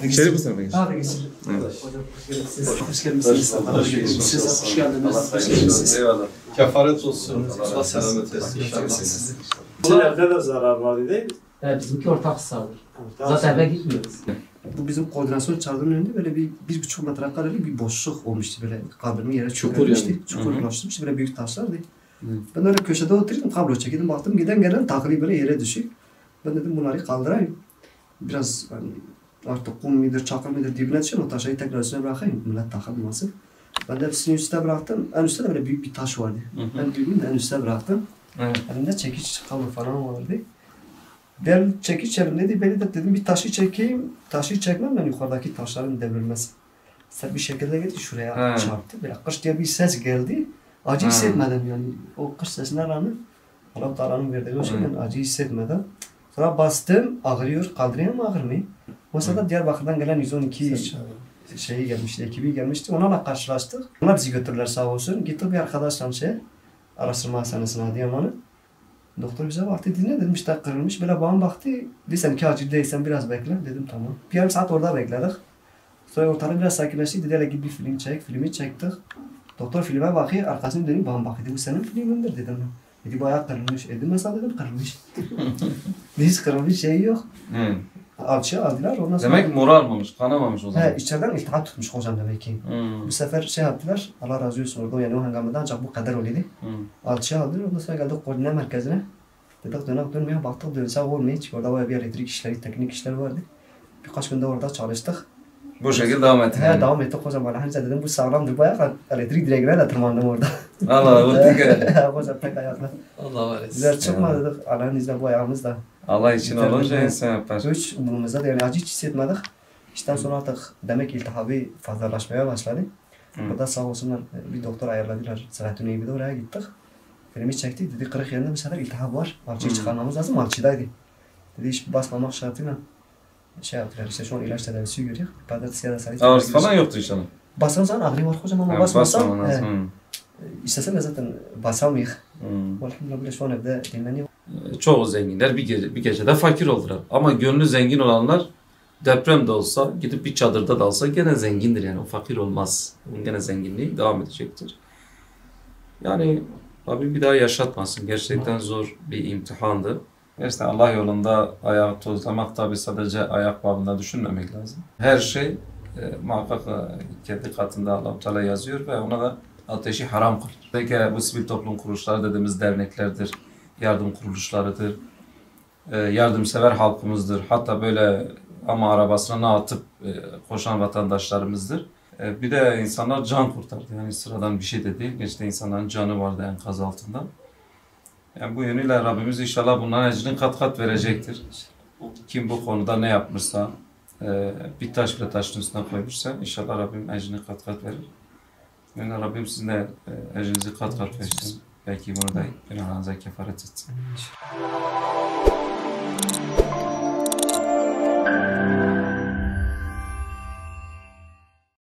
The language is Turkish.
İçeri bu tarafa geç. Abi geçin. Hoş geldiniz. Hoş geldiniz. Eyvallah. Kefaret olsun. Allah selamet etsin. Sizin evde de zarar vardı değil mi? Evet, bizimki ortak sağlık. Zaten eve gitmiyoruz. Bu bizim koordinasyon çadırının önünde böyle bir 1,5 metrekarelik bir boşluk olmuştu, böyle kaldırımı yere çökülmüştü. Çukur ulaştırmıştı, böyle büyük taşlardı. Ben öyle köşede oturuyordum, kablo çekiyordum, baktım giden gelen takılı böyle yere düşük. Ben dedim bunları kaldırayım. Biraz hani artık kum midir, çakıl midir dibine düşüyor, o taşları tekrar üstüne bırakayım, millet takılmasın. Ben de hepsini üstüne bıraktım, en üstte de böyle büyük bir taş vardı. Ben büyüğünü de en üstte bıraktım. Elimde çekiç kablo falan vardı. Ben çekiç elimdeydi, beni de dedim bir taşı çekeyim, taşı çekmem ben yukarıdaki taşların devrilmesi. Sen bir şekilde gitti şuraya çarptı, böyle kış diye bir ses geldi. Acı hissetmedim yani, o kış sesine rağmen Allah Teala'nın verdiği o şeyden acı hissetmeden. Sonra bastım, ağrıyor, kaldırayım mı ağrımıyor? Mesela Diyarbakır'dan gelen 112 şeyi gelmişti, ekibi gelmişti, onlarla karşılaştık. Onlar bizi götürdüler sağ olsun, gittik bir arkadaşla araştırma hastanesine Adıyaman'a. Doktor bize baktı, dinle dedim işte kırılmış, böyle bana baktı, dedi seninki acil değilsen biraz bekle, dedim tamam. Bir yarım saat orada bekledik. Sonra ortalık biraz sakinleşti, dedi hele git bir film çek, filmi çektik. Doktor filme bakıyor, arkasını dönüp bana bakıyor, dedi bu senin filmindir dedim ben. Dedi bayağı kırılmış, dedim mesela dedim kırılmış. Hiç kırılmış şey yok. Alçıya aldılar, ondan sonra... Demek morarmamış, kanamamış o zaman. He, içeriden iltihap tutmuş hocam demek ki. Bu sefer şey yaptılar, Allah razı olsun orada yani o hengamede ancak bu kadar oluyordu. Alçıya aldılar, ondan sonra geldik koordine merkezine. Dedik dönmeye baktık, dönse olmuyor hiç. Orada bayağı bir elektrik işleri, teknik işleri vardı. Birkaç günde orada çalıştık. Bu şekilde devam ettik. He, devam ettik hocam. Alhamdülillah dedim bu sağlamdır, bayağı elektrik direğine de tırmandım orada. Allah o tek. Hocam tek ayakla. Allah var etsin. Bizler çıkmadı dedik, Allah'ın izniyle bu ayağımızda. Allah için olunca insan yapar. Hiç umurumuzda da yani acı hiç hissetmedik. İşten sonra artık demek iltihabı fazlalaşmaya başladı. Burada sağ olsunlar bir doktor ayarladılar. Selahattin Eyüp'de oraya gittik. Filmi çektik. Dedi kırık yerinde mesela iltihap var. Alçıyı çıkarmamız lazım. Alçıdaydı. Dedi hiç basmamak şartıyla şey yaptılar. İşte şu an ilaç tedavisi görüyor. Pazartesi ya da salı. Ağrısı falan yoktu inşallah. Basan zaman ağrı var hocam ama basmasam. lazım. İstesem de zaten basamayız. Elhamdülillah şu an evde dinleniyor. Çoğu zenginler bir gecede fakir oldular. Ama gönlü zengin olanlar deprem de olsa gidip bir çadırda da olsa gene zengindir yani o fakir olmaz. Onun gene zenginliği devam edecektir. Yani Rabbim bir daha yaşatmasın. Gerçekten zor bir imtihandı. İşte Allah yolunda ayağı tozlamak tabi sadece ayak babında düşünmemek lazım. Her şey muhakkak kendi katında Allah-u Teala yazıyor ve ona da ateşi haram kılır. Peki bu sivil toplum kuruluşları dediğimiz derneklerdir, yardım kuruluşlarıdır, yardımsever halkımızdır. Hatta böyle ama arabasına atıp koşan vatandaşlarımızdır. Bir de insanlar can kurtardı. Yani sıradan bir şey de değil. Gerçekten insanların canı vardı enkaz altında. Yani bu yönüyle Rabbimiz inşallah bunların ecrini kat kat verecektir. Kim bu konuda ne yapmışsa, bir taş bile taşın üstüne koymuşsa inşallah Rabbim ecrini kat kat verir. Yani Rabbim sizin de ecrinizi kat kat versin. Belki bunu da günahlarınıza kefaret etsin.